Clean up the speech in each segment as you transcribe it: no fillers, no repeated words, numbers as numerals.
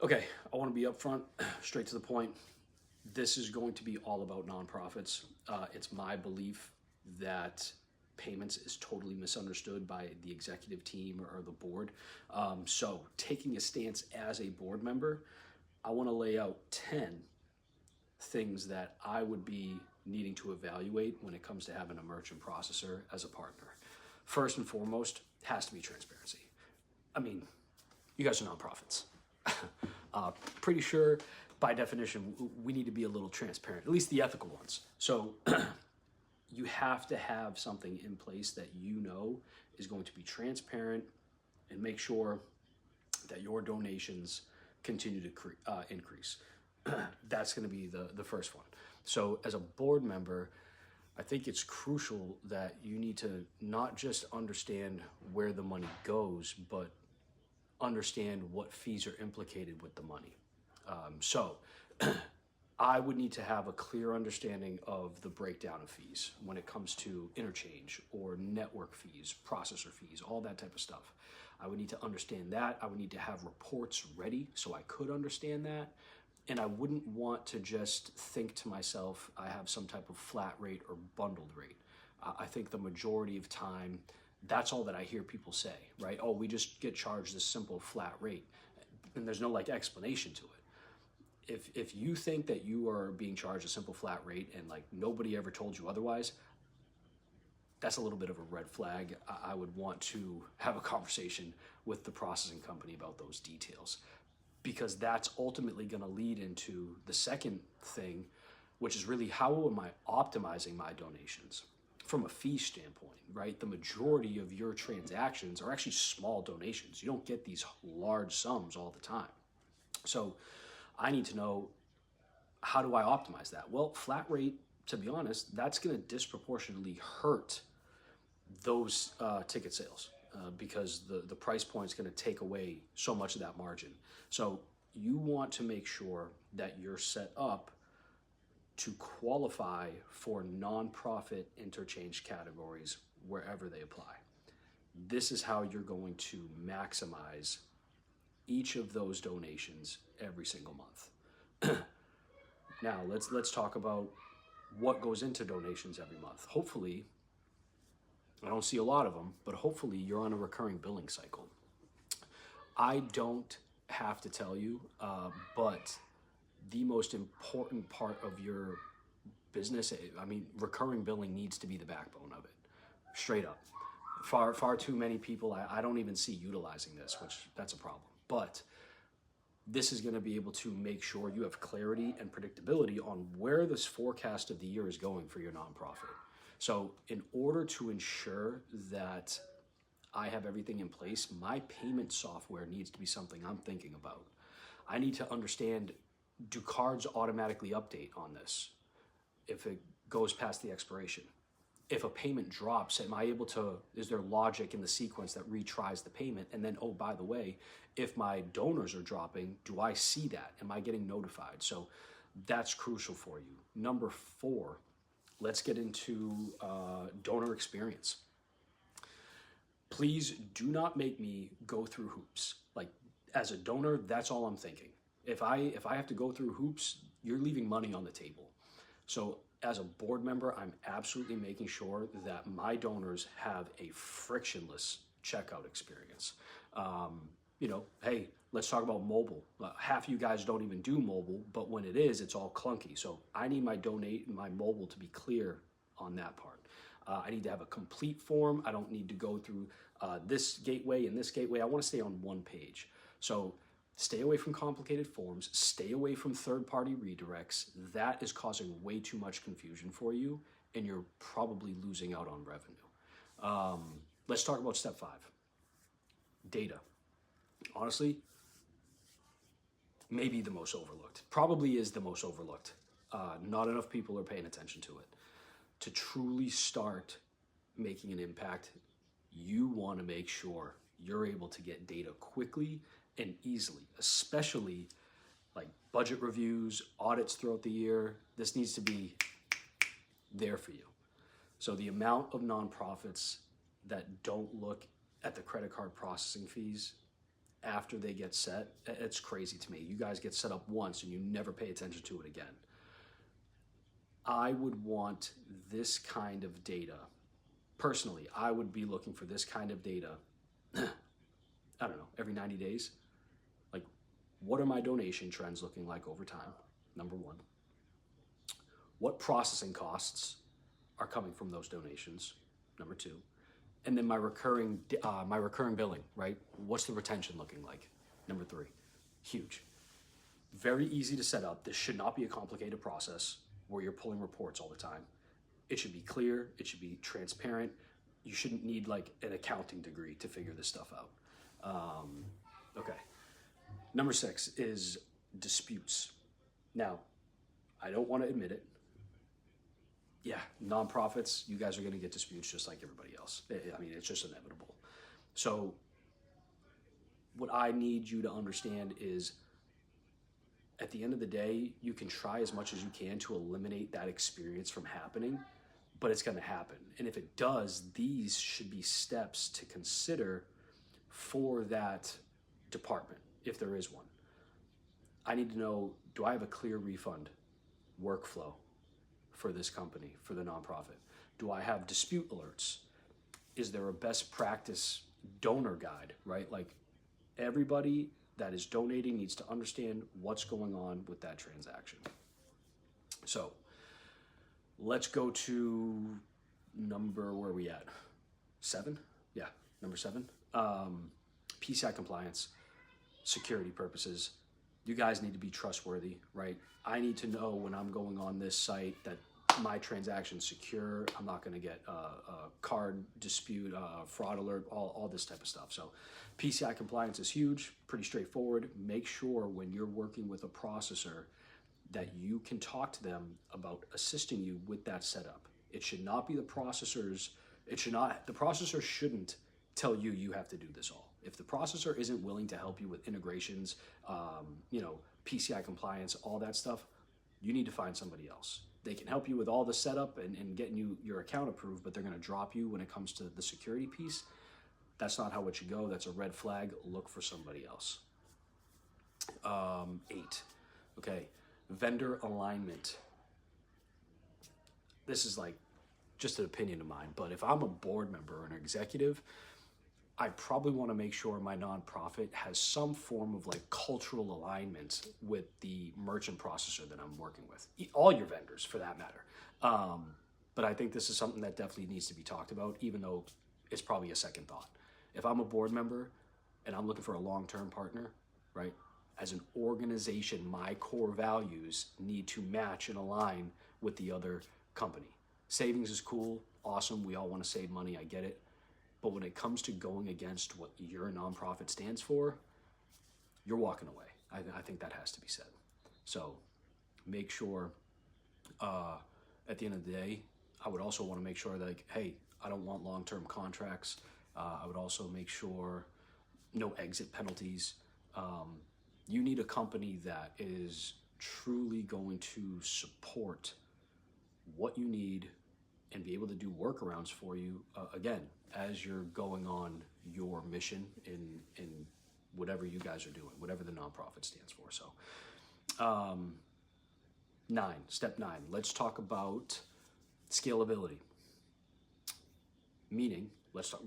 Okay, I want to be upfront, straight to the point. This is going to be all about nonprofits. It's my belief that payments is totally misunderstood by the executive team or the board. So, taking a stance as a board member, I want to lay out 10 things that I would be needing to evaluate when it comes to having a merchant processor as a partner. First and foremost, has to be transparency. I mean, you guys are nonprofits. Pretty sure by definition, we need to be a little transparent, at least the ethical ones. So you have to have something in place that you know is going to be transparent and make sure that your donations continue to increase. That's going to be the first one. So as a board member, I think it's crucial that you need to not just understand where the money goes, but understand what fees are implicated with the money. So I would need to have a clear understanding of the breakdown of fees when it comes to interchange or network fees, processor fees, all that type of stuff. I would need to understand that. I would need to have reports ready so I could understand that. And I wouldn't want to just think to myself, I have some type of flat rate or bundled rate. I think the majority of time, that's all that I hear people say, right? Oh, we just get charged this simple flat rate. And there's no like explanation to it. If you think that you are being charged a simple flat rate and like nobody ever told you otherwise, that's a little bit of a red flag. I would want to have a conversation with the processing company about those details, because that's ultimately going to lead into the second thing, which is really how am I optimizing my donations from a fee standpoint, right? The majority of your transactions are actually small donations. You don't get these large sums all the time. So I need to know, how do I optimize that? Well, flat rate, to be honest, that's going to disproportionately hurt those ticket sales because the price point is going to take away so much of that margin. So you want to make sure that you're set up to qualify for nonprofit interchange categories wherever they apply. This is how you're going to maximize each of those donations every single month. Now, let's talk about what goes into donations every month. Hopefully, I don't see a lot of them, but hopefully you're on a recurring billing cycle. I don't have to tell you, but the most important part of your business, I mean, recurring billing needs to be the backbone of it, straight up. Far too many people, I don't even see utilizing this, which that's a problem. But this is going to be able to make sure you have clarity and predictability on where this forecast of the year is going for your nonprofit. So in order to ensure that I have everything in place, my payment software needs to be something I'm thinking about. I need to understand, do cards automatically update on this if it goes past the expiration? If a payment drops, am I able to, is there logic in the sequence that retries the payment? And then, oh, by the way, if my donors are dropping, do I see that? Am I getting notified? So that's crucial for you. Number 4, let's get into donor experience. Please do not make me go through hoops. Like, as a donor, that's all I'm thinking. If I have to go through hoops, you're leaving money on the table. So as a board member, I'm absolutely making sure that my donors have a frictionless checkout experience. Hey, let's talk about mobile. Half of you guys don't even do mobile, but when it is, it's all clunky. So I need my mobile to be clear on that part. I need to have a complete form. I don't need to go through this gateway and this gateway. I want to stay on one page. So stay away from complicated forms. Stay away from third-party redirects. That is causing way too much confusion for you, and you're probably losing out on revenue. Let's talk about step 5, data. Honestly, maybe the most overlooked. Probably is the most overlooked. Not enough people are paying attention to it. To truly start making an impact, you want to make sure you're able to get data quickly and easily, especially like budget reviews, audits throughout the year. This needs to be there for you. So the amount of nonprofits that don't look at the credit card processing fees after they get set, it's crazy to me. You guys get set up once and you never pay attention to it again. I would want this kind of data. Personally, I would be looking for this kind of data, I don't know, every 90 days. Like, what are my donation trends looking like over time? Number one. What processing costs are coming from those donations? Number two. And then my recurring billing, right? What's the retention looking like? Number three. Huge. Very easy to set up. This should not be a complicated process where you're pulling reports all the time. It should be clear. It should be transparent. You shouldn't need like an accounting degree to figure this stuff out. Okay. Number 6 is disputes. Now, I don't want to admit it. Yeah, nonprofits, you guys are going to get disputes just like everybody else. I mean, it's just inevitable. So what I need you to understand is, at the end of the day, you can try as much as you can to eliminate that experience from happening, but it's going to happen. And if it does, these should be steps to consider for that department, if there is one. I need to know, do I have a clear refund workflow for this company, for the nonprofit? Do I have dispute alerts? Is there a best practice donor guide, right? Like, everybody that is donating needs to understand what's going on with that transaction. So let's go to where are we at? 7? Yeah, number 7. PCI compliance, security purposes. You guys need to be trustworthy, right? I need to know when I'm going on this site that my transaction's secure. I'm not going to get a card dispute, fraud alert, all this type of stuff. So PCI compliance is huge, pretty straightforward. Make sure when you're working with a processor that you can talk to them about assisting you with that setup. It should not be the processors. The processor shouldn't tell you you have to do this all. If the processor isn't willing to help you with integrations, PCI compliance, all that stuff, you need to find somebody else. They can help you with all the setup and getting your account approved, but they're going to drop you when it comes to the security piece. That's not how it should go. That's a red flag. Look for somebody else. 8. Okay. Vendor alignment. This is like just an opinion of mine, but if I'm a board member or an executive, I probably want to make sure my nonprofit has some form of like cultural alignment with the merchant processor that I'm working with. All your vendors, for that matter. But I think this is something that definitely needs to be talked about, even though it's probably a second thought. If I'm a board member and I'm looking for a long-term partner, right? As an organization, my core values need to match and align with the other company. Savings is cool, awesome. We all want to save money. I get it. But when it comes to going against what your nonprofit stands for, you're walking away. I think that has to be said. So make sure, at the end of the day, I would also want to make sure that, like, hey, I don't want long-term contracts. I would also make sure no exit penalties. You need a company that is truly going to support what you need and be able to do workarounds for you, again, as you're going on your mission in whatever you guys are doing, whatever the nonprofit stands for. So, step 9, let's talk about scalability. Meaning, let's talk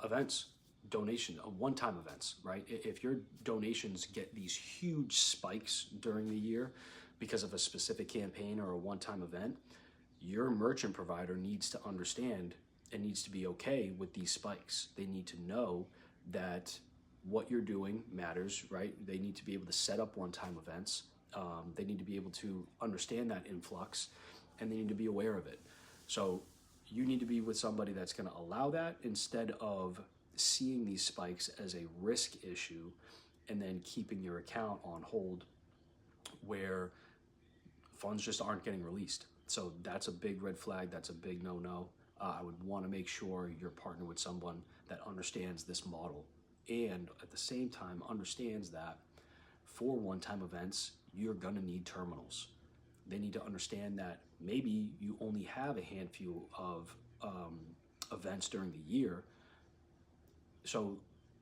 events, donation, one-time events, right? If your donations get these huge spikes during the year because of a specific campaign or a one-time event, your merchant provider needs to understand and needs to be okay with these spikes. They need to know that what you're doing matters, right? They need to be able to set up one-time events. They need to be able to understand that influx, and they need to be aware of it. So you need to be with somebody that's going to allow that, instead of seeing these spikes as a risk issue and then keeping your account on hold where funds just aren't getting released. So that's a big red flag. That's a big no-no. I would want to make sure you're partnered with someone that understands this model and at the same time understands that for one-time events, you're going to need terminals. They need to understand that maybe you only have a handful of events during the year. So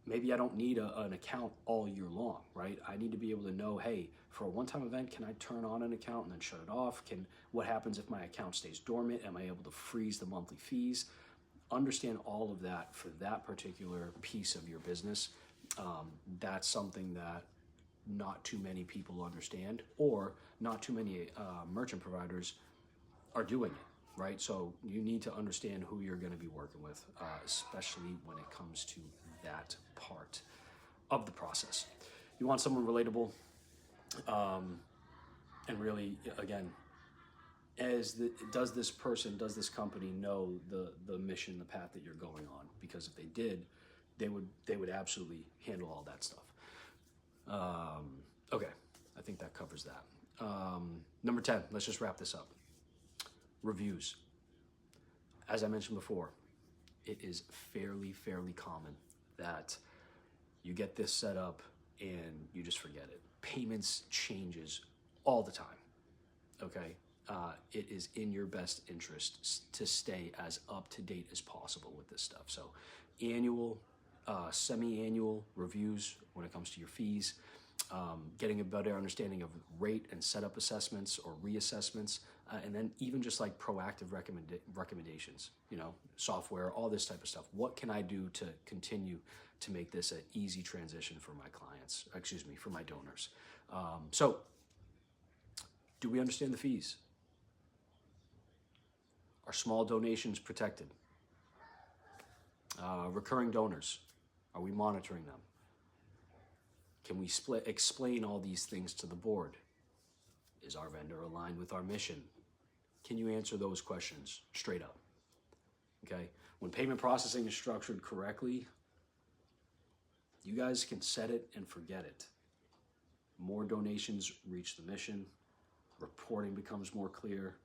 maybe I don't need an account all year long, right? I need to be able to know, hey, for a one-time event, can I turn on an account and then shut it off? What happens if my account stays dormant? Am I able to freeze the monthly fees? Understand all of that for that particular piece of your business. That's something that not too many people understand, or not too many merchant providers are doing it, right? So you need to understand who you're going to be working with, especially when it comes to that part of the process. You want someone relatable, and really, again, does this company know the mission, the path that you're going on? Because if they did, they would absolutely handle all that stuff. Okay, I think that covers that. Number 10, let's just wrap this up. Reviews. As I mentioned before, it is fairly common that you get this set up and you just forget it. Payments changes all the time, okay? It is in your best interest to stay as up to date as possible with this stuff. So annual, semi-annual reviews when it comes to your fees, getting a better understanding of rate and setup assessments or reassessments, and then even just like proactive recommendations, software, all this type of stuff. What can I do to continue to make this an easy transition for my clients, for my donors? So do we understand the fees? Are small donations protected? Recurring donors, are we monitoring them? Can we explain all these things to the board? Is our vendor aligned with our mission? Can you answer those questions straight up? Okay. When payment processing is structured correctly, you guys can set it and forget it. More donations reach the mission. Reporting becomes more clear.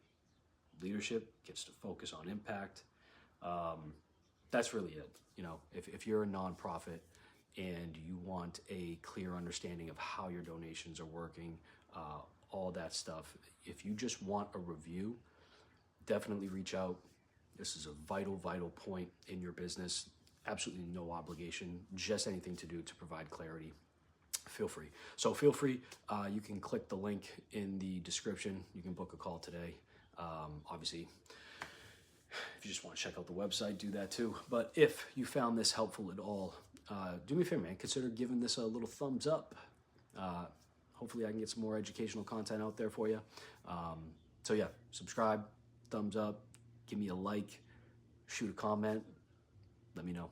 Leadership gets to focus on impact. That's really it. If you're a nonprofit and you want a clear understanding of how your donations are working, all that stuff, if you just want a review, definitely reach out. This is a vital point in your business. Absolutely no obligation, just anything to do to provide clarity. Feel free. So feel free. You can click the link in the description. You can book a call today. Obviously, if you just want to check out the website, do that too. But if you found this helpful at all, do me a favor, man. Consider giving this a little thumbs up. Hopefully I can get some more educational content out there for you. So yeah, subscribe, thumbs up, give me a like, shoot a comment, let me know.